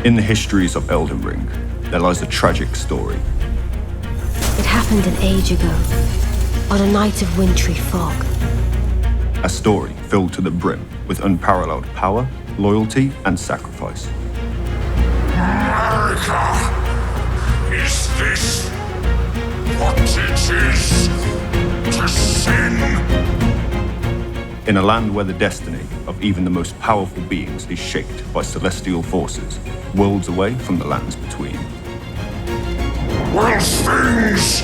In the histories of Elden Ring, there lies a tragic story. It happened an age ago, on a night of wintry fog. A story filled to the brim with unparalleled power, loyalty, and sacrifice. Marika! Is this what it is to sin? In a land where the destiny of even the most powerful beings is shaped by celestial forces, worlds away from the lands between. Will things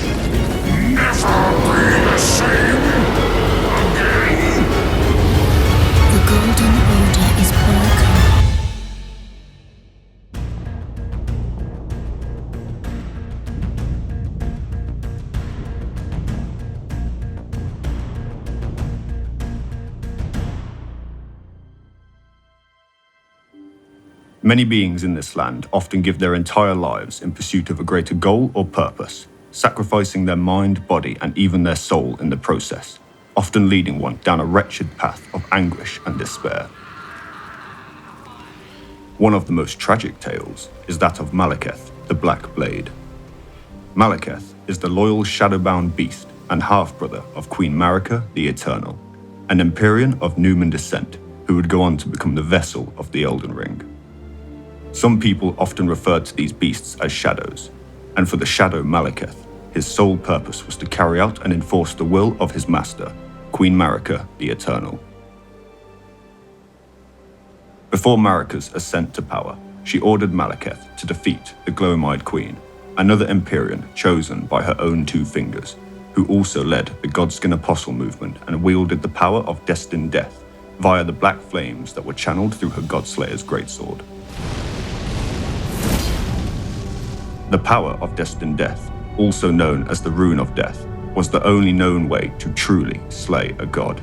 never be the same again? The Golden Order is broken. Many beings in this land often give their entire lives in pursuit of a greater goal or purpose, sacrificing their mind, body, and even their soul in the process, often leading one down a wretched path of anguish and despair. One of the most tragic tales is that of Maliketh the Black Blade. Maliketh is the loyal shadow-bound beast and half-brother of Queen Marika the Eternal, an Empyrean of Numan descent who would go on to become the vessel of the Elden Ring. Some people often referred to these beasts as shadows, and for the shadow Maliketh, his sole purpose was to carry out and enforce the will of his master, Queen Marika the Eternal. Before Marika's ascent to power, she ordered Maliketh to defeat the Gloam-Eyed Queen, another Empyrean chosen by her own two fingers, who also led the Godskin Apostle movement and wielded the power of destined death via the black flames that were channeled through her Godslayer's greatsword. The power of destined death, also known as the Rune of Death, was the only known way to truly slay a god.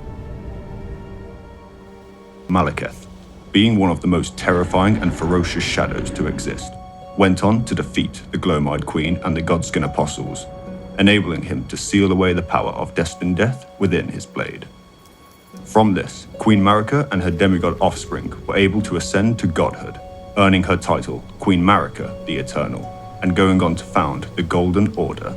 Maliketh, being one of the most terrifying and ferocious shadows to exist, went on to defeat the Gloam-Eyed Queen and the Godskin Apostles, enabling him to seal away the power of destined death within his blade. From this, Queen Marika and her demigod offspring were able to ascend to godhood, earning her title Queen Marika the Eternal, and going on to found the Golden Order.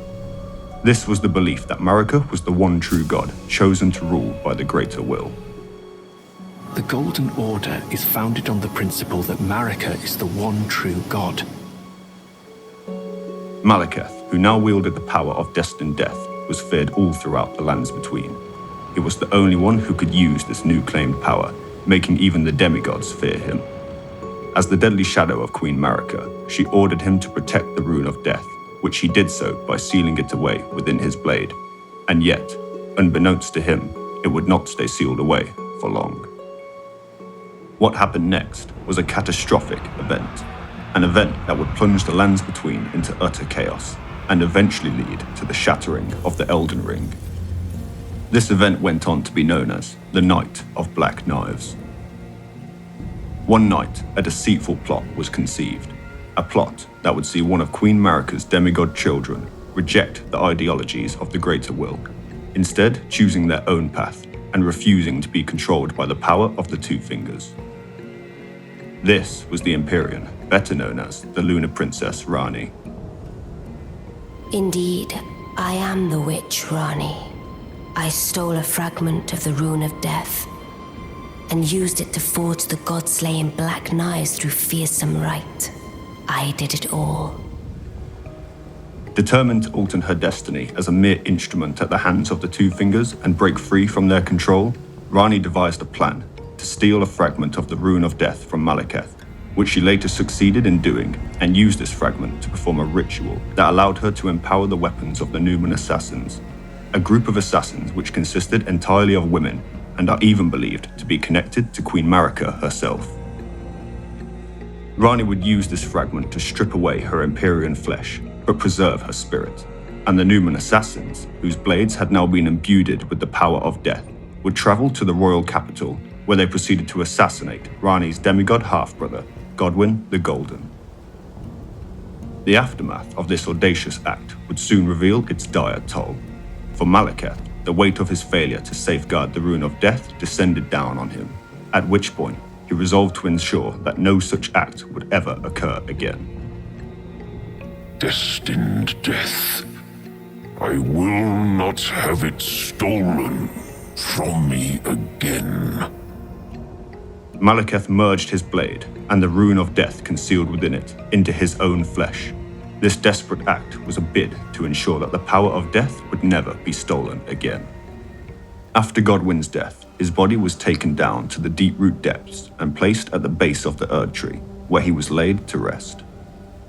This was the belief that Marika was the one true god, chosen to rule by the greater will. The Golden Order is founded on the principle that Marika is the one true god. Maliketh, who now wielded the power of destined death, was feared all throughout the lands between. He was the only one who could use this new claimed power, making even the demigods fear him. As the deadly shadow of Queen Marika, she ordered him to protect the Rune of Death, which he did so by sealing it away within his blade. And yet, unbeknownst to him, it would not stay sealed away for long. What happened next was a catastrophic event, an event that would plunge the lands between into utter chaos, and eventually lead to the shattering of the Elden Ring. This event went on to be known as the Night of Black Knives. One night, a deceitful plot was conceived, a plot that would see one of Queen Marika's demigod children reject the ideologies of the greater will, instead choosing their own path and refusing to be controlled by the power of the Two Fingers. This was the Empyrean, better known as the Lunar Princess Rani. Indeed, I am the witch Rani. I stole a fragment of the Rune of Death and used it to forge the god-slaying black knives through fearsome rite. I did it all. Determined to alter her destiny as a mere instrument at the hands of the Two Fingers and break free from their control, Rani devised a plan to steal a fragment of the Rune of Death from Maliketh, which she later succeeded in doing, and used this fragment to perform a ritual that allowed her to empower the weapons of the Numan Assassins, a group of assassins which consisted entirely of women and are even believed to be connected to Queen Marika herself. Rani would use this fragment to strip away her Empyrean flesh, but preserve her spirit, and the Numan assassins, whose blades had now been imbued with the power of death, would travel to the royal capital, where they proceeded to assassinate Rani's demigod half-brother, Godwyn the Golden. The aftermath of this audacious act would soon reveal its dire toll. For Maliketh, the weight of his failure to safeguard the Rune of Death descended down on him, at which point he resolved to ensure that no such act would ever occur again. Destined death. I will not have it stolen from me again. Maliketh merged his blade, and the rune of death concealed within it, into his own flesh. This desperate act was a bid to ensure that the power of death would never be stolen again. After Godwyn's death, his body was taken down to the deep-root depths and placed at the base of the Erd tree, where he was laid to rest.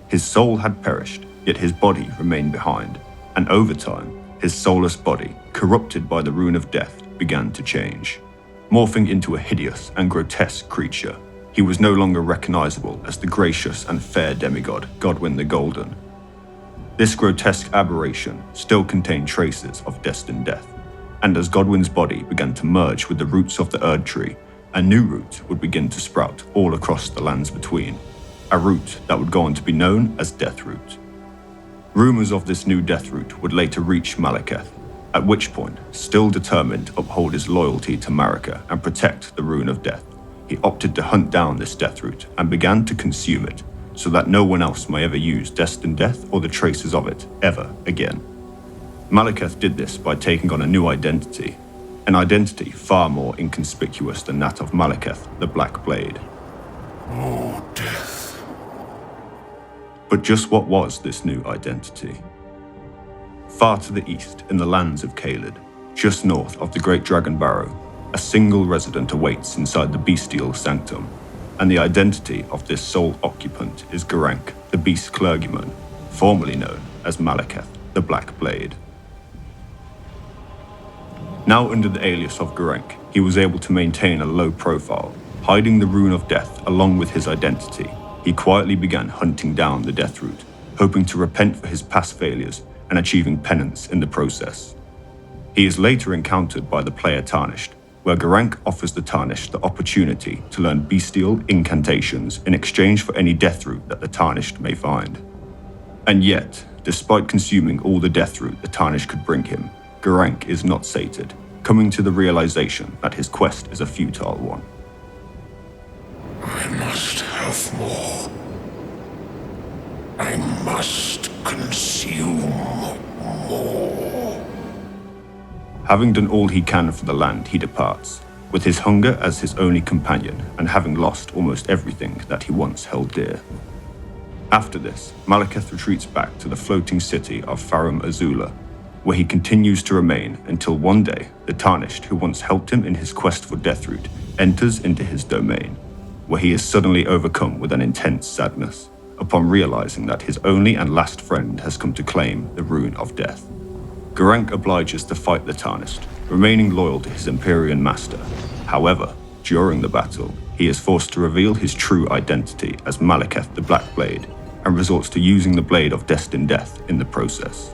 His soul had perished, yet his body remained behind, and over time, his soulless body, corrupted by the rune of death, began to change. Morphing into a hideous and grotesque creature, he was no longer recognizable as the gracious and fair demigod Godwyn the Golden. This grotesque aberration still contained traces of destined death, and as Godwyn's body began to merge with the roots of the Erd tree, a new root would begin to sprout all across the lands between, a root that would go on to be known as Deathroot. Rumors of this new Deathroot would later reach Maliketh, at which point, still determined to uphold his loyalty to Marika and protect the Rune of Death, he opted to hunt down this Deathroot and began to consume it, so that no one else may ever use Destined Death or the traces of it ever again. Maliketh did this by taking on a new identity, an identity far more inconspicuous than that of Maliketh the Black Blade. Oh, death. But just what was this new identity? Far to the east, in the lands of Caelid, just north of the Great Dragon Barrow, a single resident awaits inside the bestial sanctum, and the identity of this sole occupant is Geraint, the beast clergyman, formerly known as Maliketh the Black Blade. Now under the alias of Geraint, he was able to maintain a low profile, hiding the Rune of Death along with his identity. He quietly began hunting down the Deathroot, hoping to repent for his past failures and achieving penance in the process. He is later encountered by the player Tarnished, where Geraint offers the Tarnished the opportunity to learn bestial incantations in exchange for any Deathroot that the Tarnished may find. And yet, despite consuming all the Deathroot the Tarnished could bring him, Geraint is not sated, coming to the realization that his quest is a futile one. I must have more. I must consume more. Having done all he can for the land, he departs, with his hunger as his only companion and having lost almost everything that he once held dear. After this, Maliketh retreats back to the floating city of Farum Azula, where he continues to remain until one day the Tarnished who once helped him in his quest for Deathroot enters into his domain, where he is suddenly overcome with an intense sadness upon realizing that his only and last friend has come to claim the Rune of Death. Geraint obliges to fight the Tarnished, remaining loyal to his Empyrean master. However, during the battle, he is forced to reveal his true identity as Maliketh the Black Blade and resorts to using the Blade of Destined Death in the process.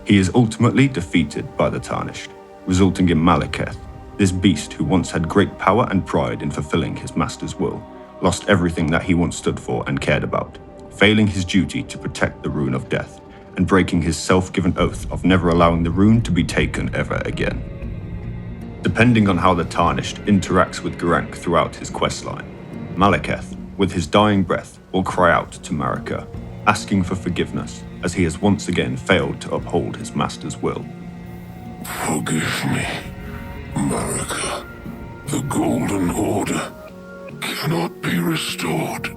He is ultimately defeated by the Tarnished, resulting in Maliketh, this beast who once had great power and pride in fulfilling his master's will, lost everything that he once stood for and cared about, failing his duty to protect the Rune of Death, and breaking his self-given oath of never allowing the rune to be taken ever again. Depending on how the Tarnished interacts with Geraint throughout his questline, Maliketh, with his dying breath, will cry out to Marika, asking for forgiveness as he has once again failed to uphold his master's will. Forgive me, Marika. The Golden Order cannot be restored.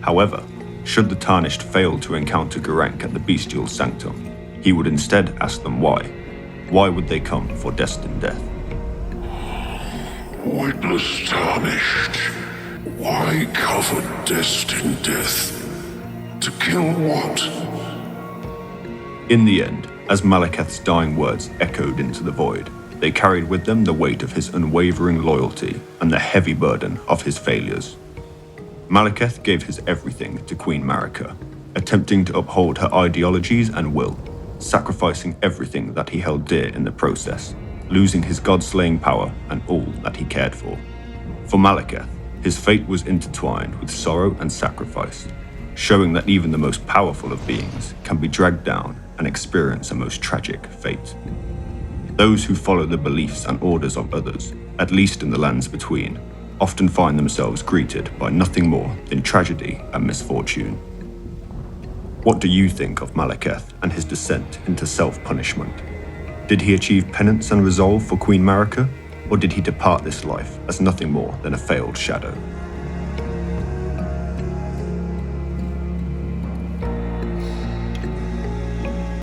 However, should the Tarnished fail to encounter Geraint at the bestial sanctum, he would instead ask them why. Why would they come for Destined Death? Witless Tarnished, why cover Destined Death? To kill what? In the end, as Maliketh's dying words echoed into the void, they carried with them the weight of his unwavering loyalty and the heavy burden of his failures. Maliketh gave his everything to Queen Marika, attempting to uphold her ideologies and will, sacrificing everything that he held dear in the process, losing his god-slaying power and all that he cared for. For Maliketh, his fate was intertwined with sorrow and sacrifice, showing that even the most powerful of beings can be dragged down and experience a most tragic fate. Those who follow the beliefs and orders of others, at least in the lands between, often find themselves greeted by nothing more than tragedy and misfortune. What do you think of Maliketh and his descent into self-punishment? Did he achieve penance and resolve for Queen Marika, or did he depart this life as nothing more than a failed shadow?